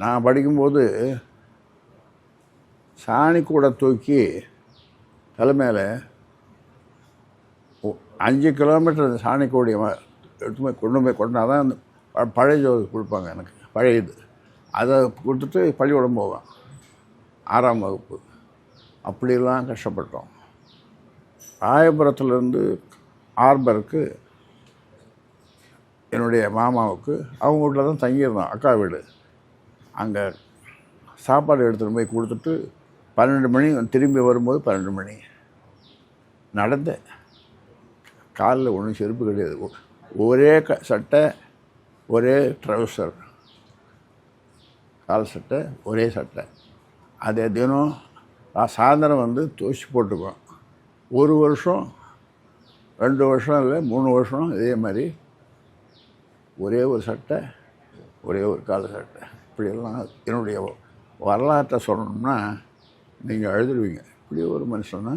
நான் படிக்கும்போது சாணி கூட தூக்கி தலைமையில் 5 கிலோமீட்டர் அந்த சாணி கூடிய எடுத்து போய் கொண்டால் தான் அந்த பழைய ஜோதி கொடுப்பாங்க எனக்கு, பழையது. அதை கொடுத்துட்டு பள்ளிக்கூடம் போவேன், 6ஆம் வகுப்பு. அப்படிலாம் கஷ்டப்பட்டோம். ராயபுரத்துலேருந்து ஆர்பருக்கு என்னுடைய மாமாவுக்கு அவங்க வீட்டில் தான் தங்கியிருந்தோம், அக்கா வீடு. அங்கே சாப்பாடு எடுத்துகிட்டு போய் கொடுத்துட்டு 12 மணி திரும்பி வரும்போது 12 மணி நடந்தேன். காலில் ஒன்றும் செருப்பு கிடையாது, ஒரே சட்டை, ஒரே ட்ரௌசர், கால் சட்டை, ஒரே சட்டை. அதே தினம் சாயந்தரம் வந்து துவச்சி போட்டுக்குவோம். 1 வருஷம் 2 வருஷம் இல்லை 3 வருஷம் இதே மாதிரி ஒரே ஒரு சட்டை, ஒரே ஒரு கால் சட்டை. இப்படியெல்லாம் என்னுடைய வரலாற்றை சொல்லணும்னா நீங்கள் எழுதுடுவீங்க. இப்படி ஒரு மனுஷனா